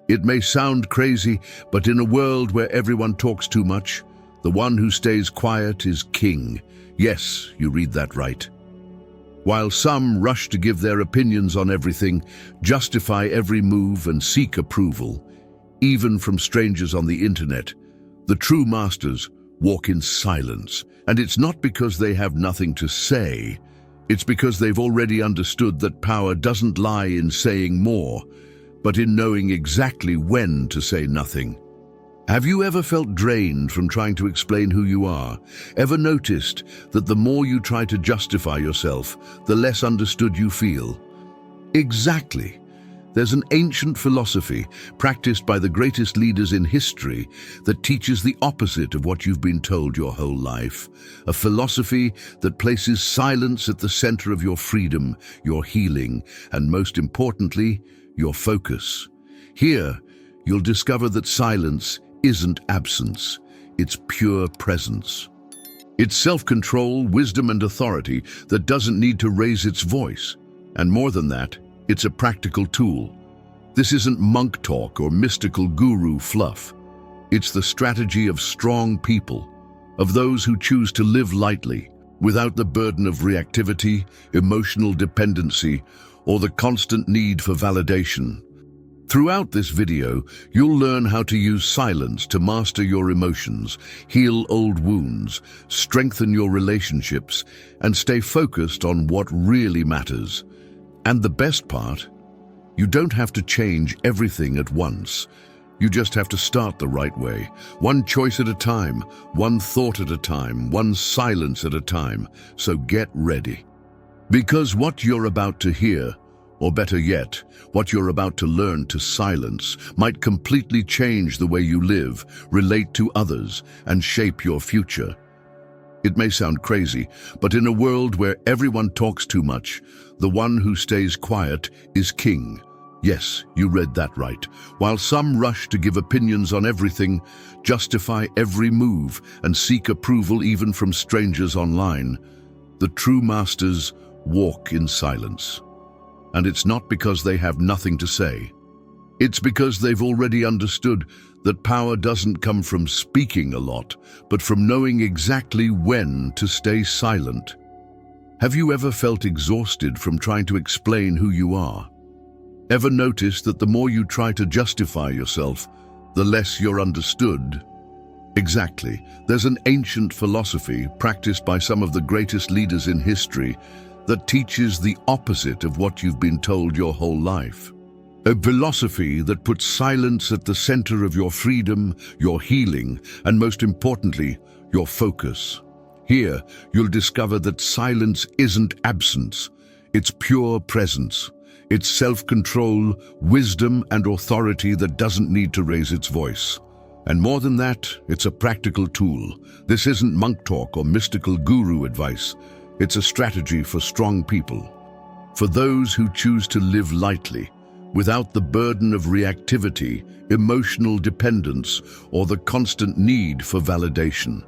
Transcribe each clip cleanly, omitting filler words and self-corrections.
It may sound crazy, but in a world where everyone talks too much, the one who stays quiet is king. Yes, you read that right. While some rush to give their opinions on everything, justify every move and seek approval, even from strangers on the internet, the true masters walk in silence. And it's not because they have nothing to say, it's because they've already understood that power doesn't lie in saying more, but in knowing exactly when to say nothing. Have you ever felt drained from trying to explain who you are? Ever noticed that the more you try to justify yourself, the less understood you feel? Exactly. There's an ancient philosophy practiced by the greatest leaders in history that teaches the opposite of what you've been told your whole life. A philosophy that places silence at the center of your freedom, your healing, and most importantly, your focus. Here, you'll discover that silence isn't absence, it's pure presence. It's self-control, wisdom, and authority that doesn't need to raise its voice. And more than that, it's a practical tool. This isn't monk talk or mystical guru fluff. It's the strategy of strong people, of those who choose to live lightly, without the burden of reactivity, emotional dependency, or the constant need for validation. Throughout this video, you'll learn how to use silence to master your emotions, heal old wounds, strengthen your relationships, and stay focused on what really matters. And the best part, you don't have to change everything at once. You just have to start the right way, one choice at a time, one thought at a time, one silence at a time. So get ready. Because what you're about to hear, or better yet, what you're about to learn to silence, might completely change the way you live, relate to others, and shape your future. It may sound crazy, but in a world where everyone talks too much, the one who stays quiet is king. Yes, you read that right. While some rush to give opinions on everything, justify every move, and seek approval even from strangers online, the true masters walk in silence. And it's not because they have nothing to say. It's because they've already understood that power doesn't come from speaking a lot, but from knowing exactly when to stay silent. Have you ever felt exhausted from trying to explain who you are? Ever noticed that the more you try to justify yourself, the less you're understood? Exactly. There's an ancient philosophy practiced by some of the greatest leaders in history that teaches the opposite of what you've been told your whole life. A philosophy that puts silence at the center of your freedom, your healing, and most importantly, your focus. Here, you'll discover that silence isn't absence, it's pure presence. It's self-control, wisdom, and authority that doesn't need to raise its voice. And more than that, it's a practical tool. This isn't monk talk or mystical guru advice. It's a strategy for strong people, for those who choose to live lightly, without the burden of reactivity, emotional dependence, or the constant need for validation.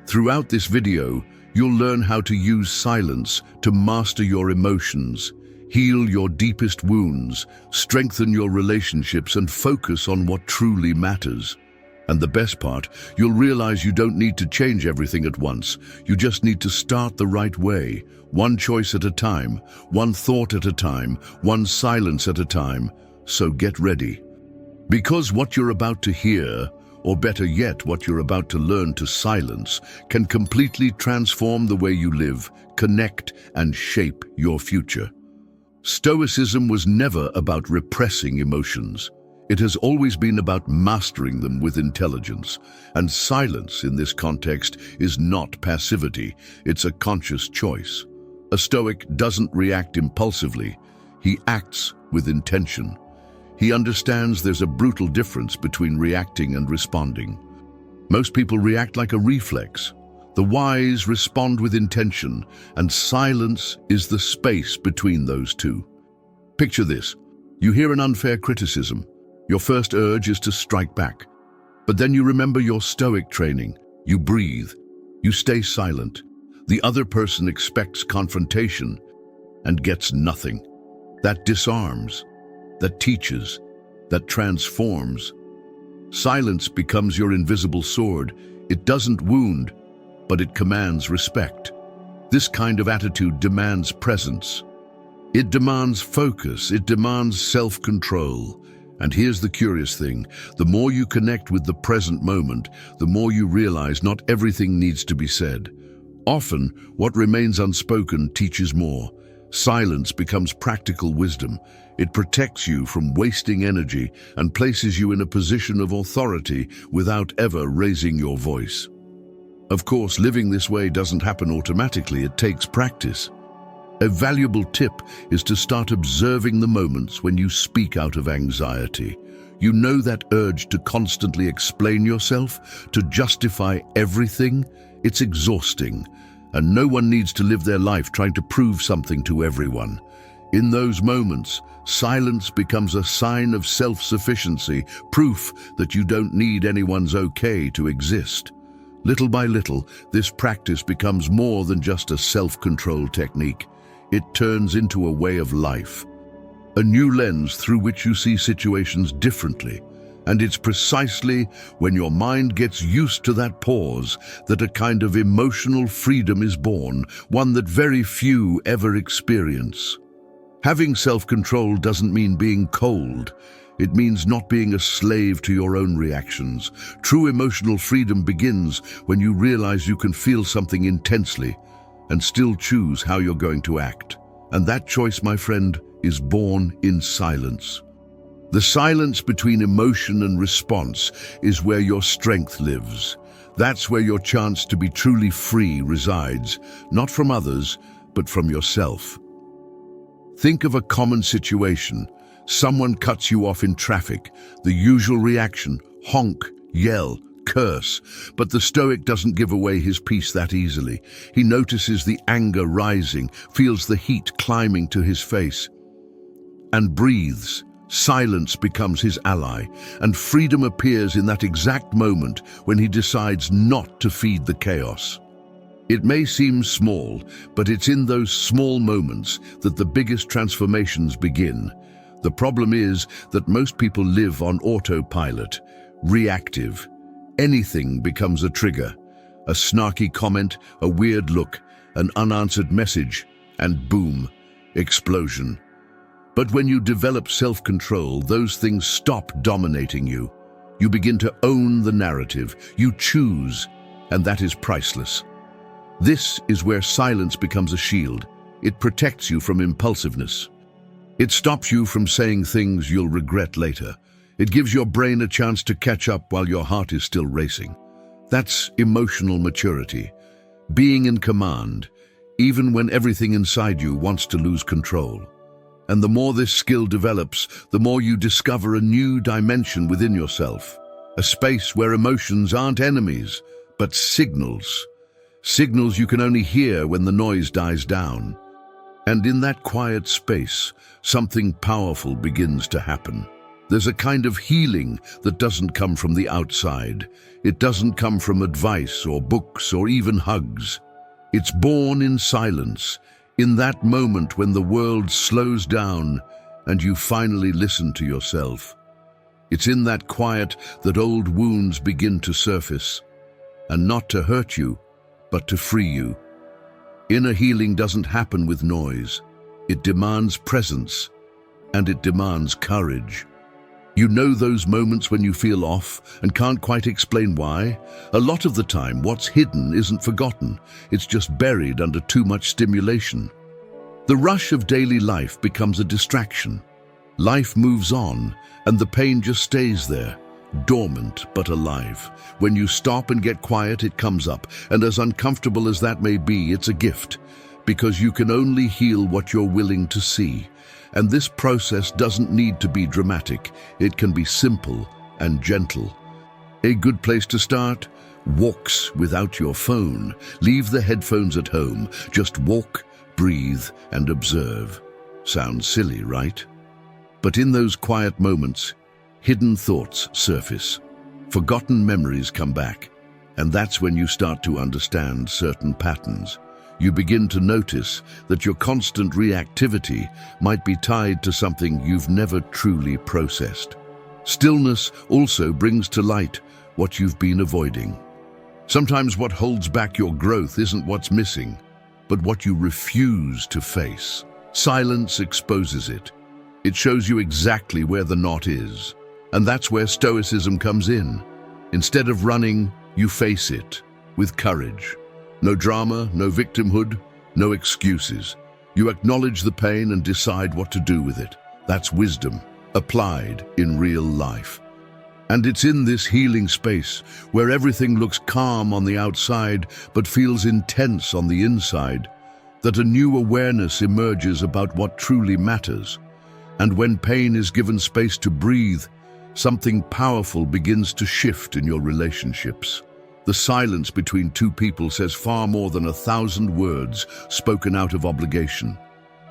Throughout this video, you'll learn how to use silence to master your emotions, heal your deepest wounds, strengthen your relationships, and focus on what truly matters. And the best part, you'll realize you don't need to change everything at once. You just need to start the right way, one choice at a time, one thought at a time, one silence at a time. So get ready. Because what you're about to hear, or better yet, what you're about to learn to silence, can completely transform the way you live, connect, and shape your future. Stoicism was never about repressing emotions. It has always been about mastering them with intelligence. And silence in this context is not passivity, it's a conscious choice. A Stoic doesn't react impulsively, he acts with intention. He understands there's a brutal difference between reacting and responding. Most people react like a reflex. The wise respond with intention, and silence is the space between those two. Picture this. You hear an unfair criticism. Your first urge is to strike back. But then you remember your Stoic training. You breathe. You stay silent. The other person expects confrontation and gets nothing. That disarms. That teaches. that transforms. Silence becomes your invisible sword. It doesn't wound, but it commands respect. This kind of attitude demands presence. It demands focus. It demands self-control. And here's the curious thing. The more you connect with the present moment, the more you realize not everything needs to be said. Often, what remains unspoken teaches more. Silence becomes practical wisdom. It protects you from wasting energy and places you in a position of authority without ever raising your voice. Of course, living this way doesn't happen automatically. It takes practice. A valuable tip is to start observing the moments when you speak out of anxiety. You know that urge to constantly explain yourself, to justify everything? It's exhausting, and no one needs to live their life trying to prove something to everyone. In those moments, silence becomes a sign of self-sufficiency, proof that you don't need anyone's okay to exist. Little by little, this practice becomes more than just a self-control technique. It turns into a way of life, a new lens through which you see situations differently. And it's precisely when your mind gets used to that pause that a kind of emotional freedom is born, one that very few ever experience. Having self-control doesn't mean being cold. It means not being a slave to your own reactions. True emotional freedom begins when you realize you can feel something intensely and still choose how you're going to act. And that choice, my friend, is born in silence. The silence between emotion and response is where your strength lives. That's where your chance to be truly free resides, not from others, but from yourself. Think of a common situation. Someone cuts you off in traffic. The usual reaction: honk, yell, curse. But the Stoic doesn't give away his peace that easily. He notices the anger rising, feels the heat climbing to his face, and breathes. Silence becomes his ally, and freedom appears in that exact moment when he decides not to feed the chaos. It may seem small, but it's in those small moments that the biggest transformations begin. The problem is that most people live on autopilot, reactive. Anything becomes a trigger. A snarky comment, a weird look, an unanswered message, and boom, explosion. But when you develop self-control, those things stop dominating you. You begin to own the narrative. You choose, and that is priceless. This is where silence becomes a shield. It protects you from impulsiveness. It stops you from saying things you'll regret later. It gives your brain a chance to catch up while your heart is still racing. That's emotional maturity. Being in command, even when everything inside you wants to lose control. And the more this skill develops, the more you discover a new dimension within yourself. A space where emotions aren't enemies, but signals. Signals you can only hear when the noise dies down. And in that quiet space, something powerful begins to happen. There's a kind of healing that doesn't come from the outside. It doesn't come from advice or books or even hugs. It's born in silence, in that moment when the world slows down and you finally listen to yourself. It's in that quiet that old wounds begin to surface, and not to hurt you, but to free you. Inner healing doesn't happen with noise. It demands presence, and it demands courage. You know those moments when you feel off and can't quite explain why? A lot of the time, what's hidden isn't forgotten. It's just buried under too much stimulation. The rush of daily life becomes a distraction. Life moves on, and the pain just stays there, dormant but alive. When you stop and get quiet, it comes up, and as uncomfortable as that may be, it's a gift, because you can only heal what you're willing to see. And this process doesn't need to be dramatic. It can be simple and gentle. A good place to start? Walks without your phone. Leave the headphones at home. Just walk, breathe, and observe. Sounds silly, right? But in those quiet moments, hidden thoughts surface. Forgotten memories come back. And that's when you start to understand certain patterns. You begin to notice that your constant reactivity might be tied to something you've never truly processed. Stillness also brings to light what you've been avoiding. Sometimes what holds back your growth isn't what's missing, but what you refuse to face. Silence exposes it. It shows you exactly where the knot is. And that's where Stoicism comes in. Instead of running, you face it with courage. No drama, no victimhood, no excuses. You acknowledge the pain and decide what to do with it. That's wisdom, applied in real life. And it's in this healing space, where everything looks calm on the outside but feels intense on the inside, that a new awareness emerges about what truly matters. And when pain is given space to breathe, something powerful begins to shift in your relationships. The silence between two people says far more than 1,000 words spoken out of obligation.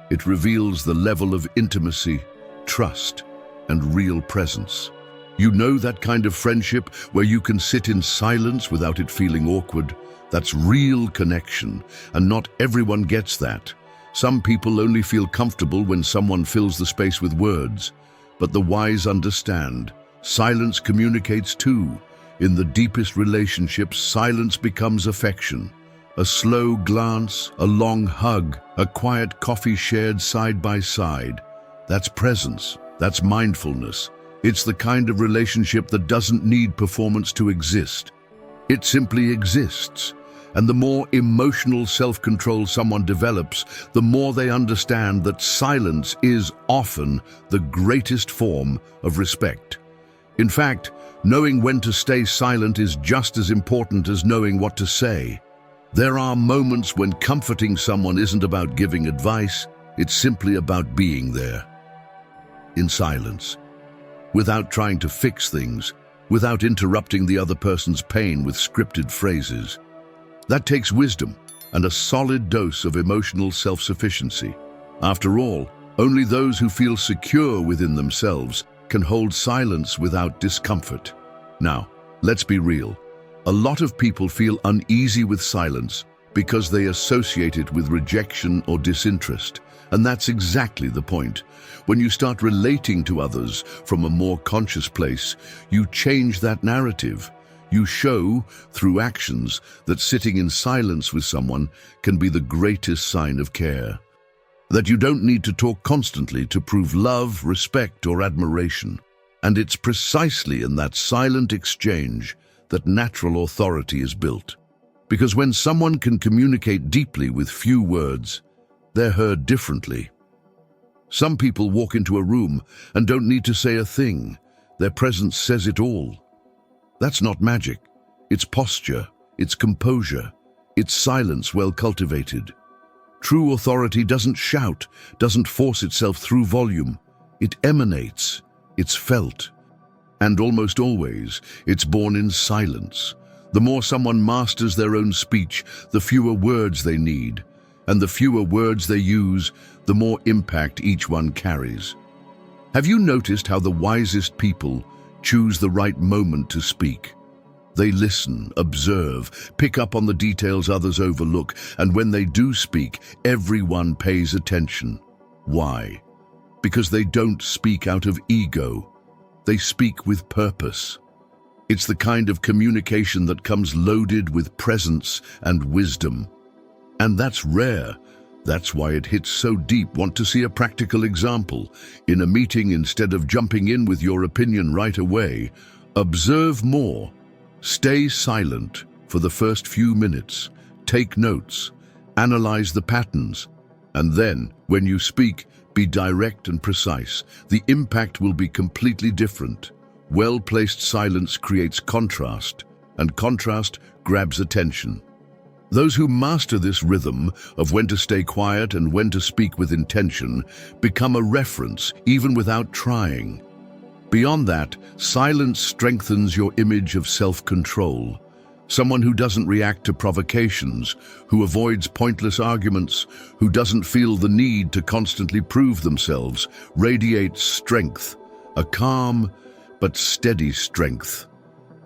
It reveals the level of intimacy, trust, and real presence. You know that kind of friendship where you can sit in silence without it feeling awkward? That's real connection, and not everyone gets that. Some people only feel comfortable when someone fills the space with words. But the wise understand, silence communicates too. In the deepest relationships, silence becomes affection. A slow glance, a long hug, a quiet coffee shared side by side. That's presence, that's mindfulness. It's the kind of relationship that doesn't need performance to exist. It simply exists. And the more emotional self-control someone develops, the more they understand that silence is often the greatest form of respect. In fact, knowing when to stay silent is just as important as knowing what to say. There are moments when comforting someone isn't about giving advice, it's simply about being there. In silence. Without trying to fix things, without interrupting the other person's pain with scripted phrases. That takes wisdom and a solid dose of emotional self-sufficiency. After all, only those who feel secure within themselves can hold silence without discomfort. Now, let's be real. A lot of people feel uneasy with silence because they associate it with rejection or disinterest. And that's exactly the point. When you start relating to others from a more conscious place, you change that narrative. You show, through actions, that sitting in silence with someone can be the greatest sign of care. That you don't need to talk constantly to prove love, respect, or admiration. And it's precisely in that silent exchange that natural authority is built. Because when someone can communicate deeply with few words, they're heard differently. Some people walk into a room and don't need to say a thing. Their presence says it all. That's not magic. It's posture, it's composure, it's silence well cultivated. True authority doesn't shout, doesn't force itself through volume. It emanates, it's felt. And almost always, it's born in silence. The more someone masters their own speech, the fewer words they need. And the fewer words they use, the more impact each one carries. Have you noticed how the wisest people choose the right moment to speak? They listen, observe, pick up on the details others overlook, and when they do speak, everyone pays attention. Why? Because they don't speak out of ego. They speak with purpose. It's the kind of communication that comes loaded with presence and wisdom. And that's rare. That's why it hits so deep. Want to see a practical example? In a meeting, instead of jumping in with your opinion right away, observe more. Stay silent for the first few minutes. Take notes. Analyze the patterns. And then, when you speak, be direct and precise. The impact will be completely different. Well-placed silence creates contrast, and contrast grabs attention. Those who master this rhythm of when to stay quiet and when to speak with intention become a reference even without trying. Beyond that, silence strengthens your image of self-control. Someone who doesn't react to provocations, who avoids pointless arguments, who doesn't feel the need to constantly prove themselves, radiates strength, a calm but steady strength.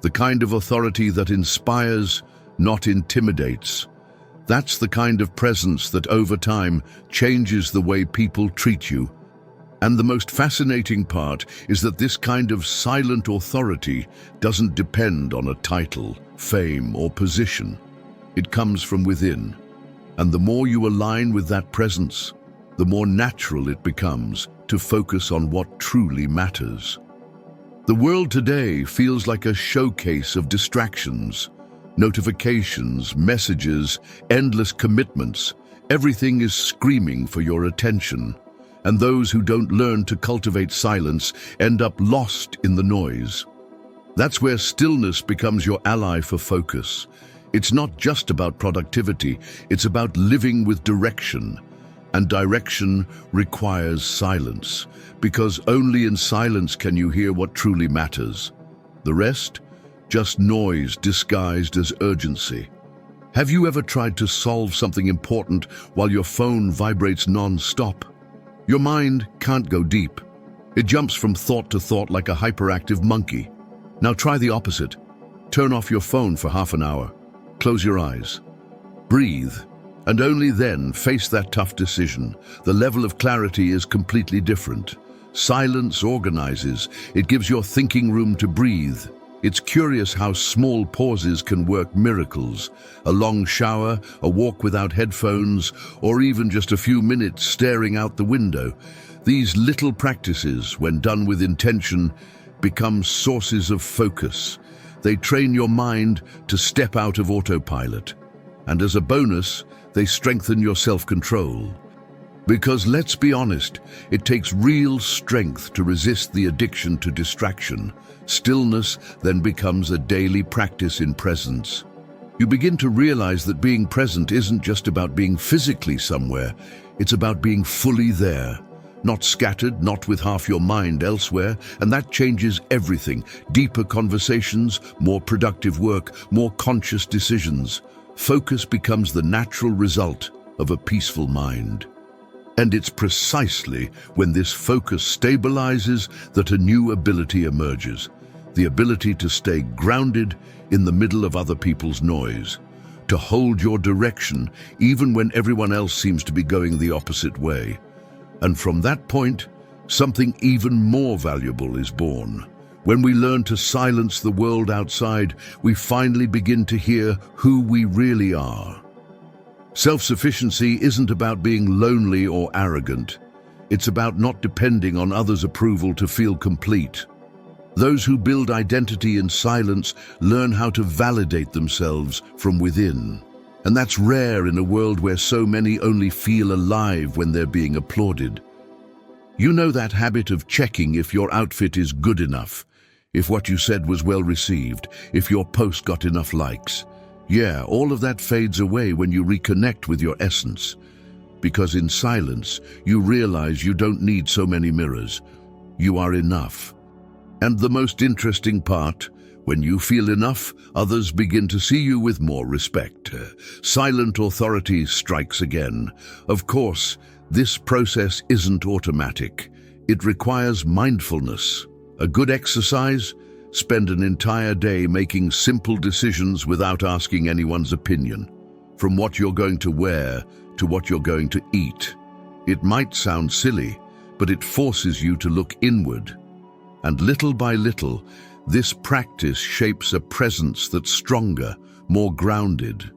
The kind of authority that inspires, not intimidates. That's the kind of presence that over time changes the way people treat you. And the most fascinating part is that this kind of silent authority doesn't depend on a title, fame, or position. It comes from within. And the more you align with that presence, the more natural it becomes to focus on what truly matters. The world today feels like a showcase of distractions, notifications, messages, endless commitments. Everything is screaming for your attention, and those who don't learn to cultivate silence end up lost in the noise. That's where stillness becomes your ally for focus. It's not just about productivity, it's about living with direction. And direction requires silence, because only in silence can you hear what truly matters. The rest? Just noise disguised as urgency. Have you ever tried to solve something important while your phone vibrates non-stop? Your mind can't go deep. It jumps from thought to thought like a hyperactive monkey. Now try the opposite. Turn off your phone for half an hour. Close your eyes. Breathe. And only then face that tough decision. The level of clarity is completely different. Silence organizes. It gives your thinking room to breathe. It's curious how small pauses can work miracles. A long shower, a walk without headphones, or even just a few minutes staring out the window. These little practices, when done with intention, become sources of focus. They train your mind to step out of autopilot. And as a bonus, they strengthen your self-control. Because let's be honest, it takes real strength to resist the addiction to distraction. Stillness then becomes a daily practice in presence. You begin to realize that being present isn't just about being physically somewhere, it's about being fully there. Not scattered, not with half your mind elsewhere, and that changes everything. Deeper conversations, more productive work, more conscious decisions. Focus becomes the natural result of a peaceful mind. And it's precisely when this focus stabilizes that a new ability emerges. The ability to stay grounded in the middle of other people's noise. To hold your direction even when everyone else seems to be going the opposite way. And from that point, something even more valuable is born. When we learn to silence the world outside, we finally begin to hear who we really are. Self-sufficiency isn't about being lonely or arrogant. It's about not depending on others' approval to feel complete. Those who build identity in silence learn how to validate themselves from within. And that's rare in a world where so many only feel alive when they're being applauded. You know that habit of checking if your outfit is good enough, if what you said was well received, if your post got enough likes. Yeah, all of that fades away when you reconnect with your essence. Because in silence, you realize you don't need so many mirrors. You are enough. And the most interesting part, when you feel enough, others begin to see you with more respect. Silent authority strikes again. Of course, this process isn't automatic. It requires mindfulness. A good exercise? Spend an entire day making simple decisions without asking anyone's opinion. From what you're going to wear to what you're going to eat. It might sound silly, but it forces you to look inward. And little by little, this practice shapes a presence that's stronger, more grounded.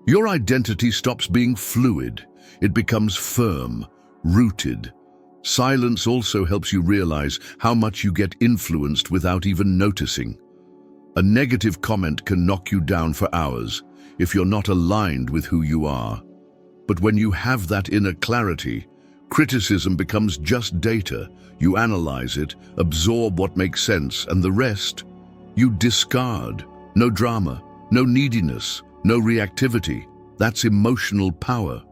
Your identity stops being fluid. It becomes firm, rooted. Silence also helps you realize how much you get influenced without even noticing. A negative comment can knock you down for hours if you're not aligned with who you are. But when you have that inner clarity, criticism becomes just data. You analyze it, absorb what makes sense, and the rest, you discard. No drama, no neediness, no reactivity. That's emotional power.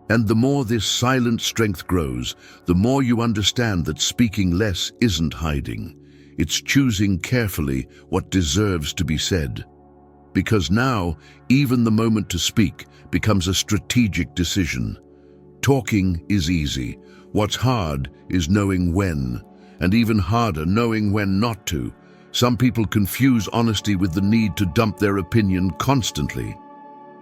And the more this silent strength grows, the more you understand that speaking less isn't hiding. It's choosing carefully what deserves to be said. Because now, even the moment to speak becomes a strategic decision. Talking is easy. What's hard is knowing when, and even harder, knowing when not to. Some people confuse honesty with the need to dump their opinion constantly.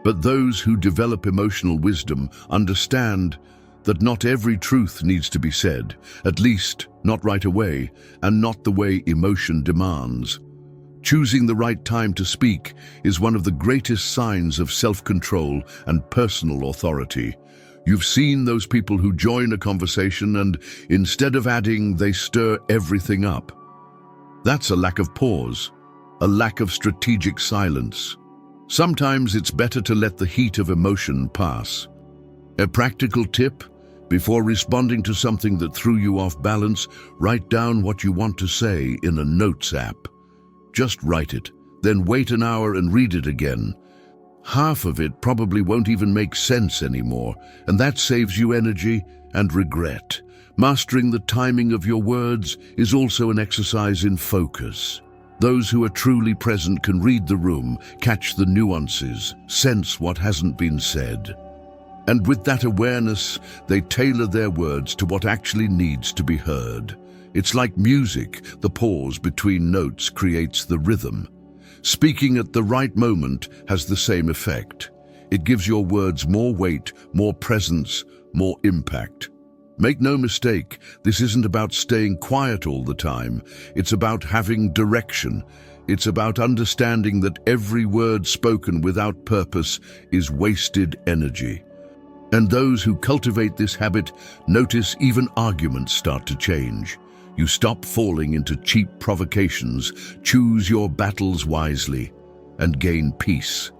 But those who develop emotional wisdom understand that not every truth needs to be said, at least not right away, and not the way emotion demands. Choosing the right time to speak is one of the greatest signs of self-control and personal authority. You've seen those people who join a conversation and, instead of adding, they stir everything up. That's a lack of pause, a lack of strategic silence. Sometimes it's better to let the heat of emotion pass. A practical tip: before responding to something that threw you off balance, write down what you want to say in a notes app. Just write it, then wait an hour and read it again. Half of it probably won't even make sense anymore, and that saves you energy and regret. Mastering the timing of your words is also an exercise in focus. Those who are truly present can read the room, catch the nuances, sense what hasn't been said. And with that awareness, they tailor their words to what actually needs to be heard. It's like music. The pause between notes creates the rhythm. Speaking at the right moment has the same effect. It gives your words more weight, more presence, more impact. Make no mistake, this isn't about staying quiet all the time. It's about having direction. It's about understanding that every word spoken without purpose is wasted energy. And those who cultivate this habit notice even arguments start to change. You stop falling into cheap provocations, choose your battles wisely, and gain peace.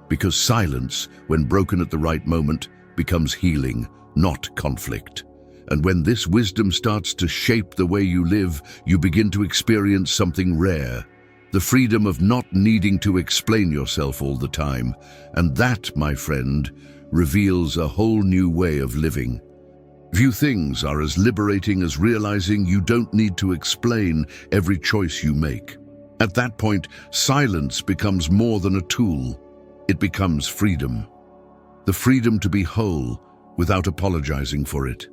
Because silence, when broken at the right moment, becomes healing, not conflict. And when this wisdom starts to shape the way you live, you begin to experience something rare: the freedom of not needing to explain yourself all the time. And that, my friend, reveals a whole new way of living. Few things are as liberating as realizing you don't need to explain every choice you make. At that point, silence becomes more than a tool. It becomes freedom. The freedom to be whole without apologizing for it.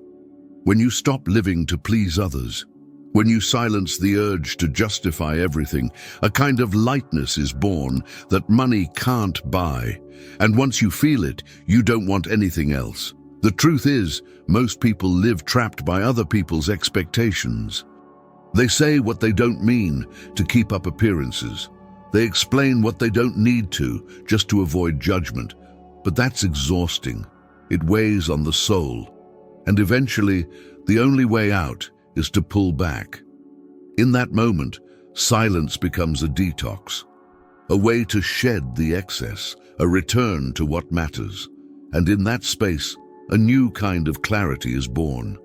When you stop living to please others, when you silence the urge to justify everything, a kind of lightness is born that money can't buy. And once you feel it, you don't want anything else. The truth is, most people live trapped by other people's expectations. They say what they don't mean to keep up appearances. They explain what they don't need to, just to avoid judgment. But that's exhausting. It weighs on the soul. And eventually, the only way out is to pull back. In that moment, silence becomes a detox, a way to shed the excess, a return to what matters. And in that space, a new kind of clarity is born.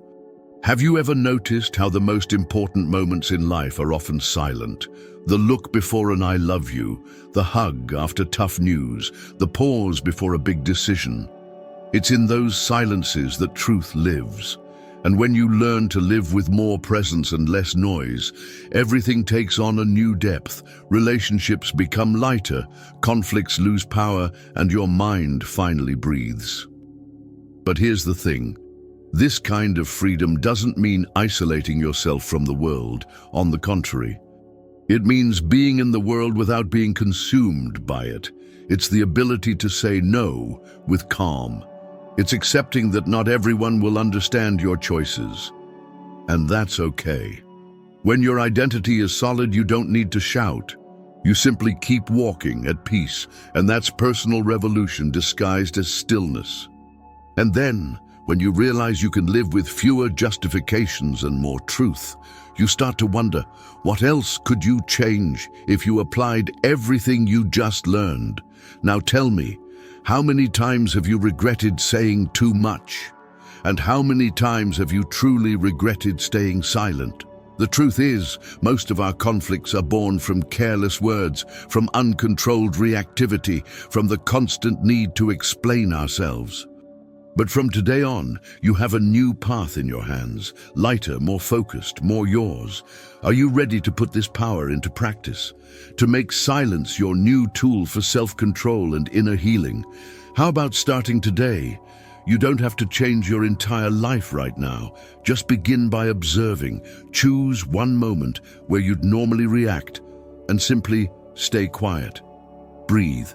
Have you ever noticed how the most important moments in life are often silent? The look before an "I love you," the hug after tough news, the pause before a big decision. It's in those silences that truth lives. And when you learn to live with more presence and less noise, everything takes on a new depth. Relationships become lighter, conflicts lose power, and your mind finally breathes. But here's the thing. This kind of freedom doesn't mean isolating yourself from the world. On the contrary, it means being in the world without being consumed by it. It's the ability to say no with calm. It's accepting that not everyone will understand your choices. And that's okay. When your identity is solid, you don't need to shout. You simply keep walking at peace, and that's personal revolution disguised as stillness. And then, when you realize you can live with fewer justifications and more truth, you start to wonder, what else could you change if you applied everything you just learned? Now tell me, how many times have you regretted saying too much? And how many times have you truly regretted staying silent? The truth is, most of our conflicts are born from careless words, from uncontrolled reactivity, from the constant need to explain ourselves. But from today on, you have a new path in your hands, lighter, more focused, more yours. Are you ready to put this power into practice? To make silence your new tool for self-control and inner healing? How about starting today? You don't have to change your entire life right now. Just begin by observing. Choose one moment where you'd normally react and simply stay quiet. Breathe.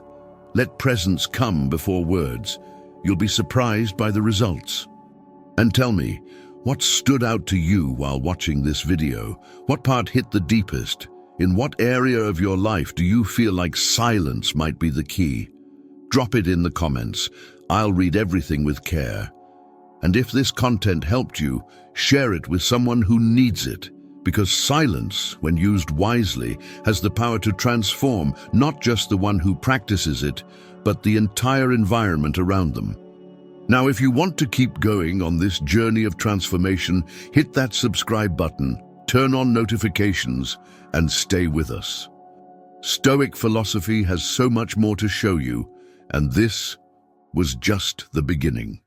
Let presence come before words. You'll be surprised by the results. And tell me, what stood out to you while watching this video? What part hit the deepest? In what area of your life do you feel like silence might be the key? Drop it in the comments. I'll read everything with care. And if this content helped you, share it with someone who needs it. Because silence, when used wisely, has the power to transform not just the one who practices it, but the entire environment around them. Now, if you want to keep going on this journey of transformation, hit that subscribe button, turn on notifications, and stay with us. Stoic philosophy has so much more to show you, and this was just the beginning.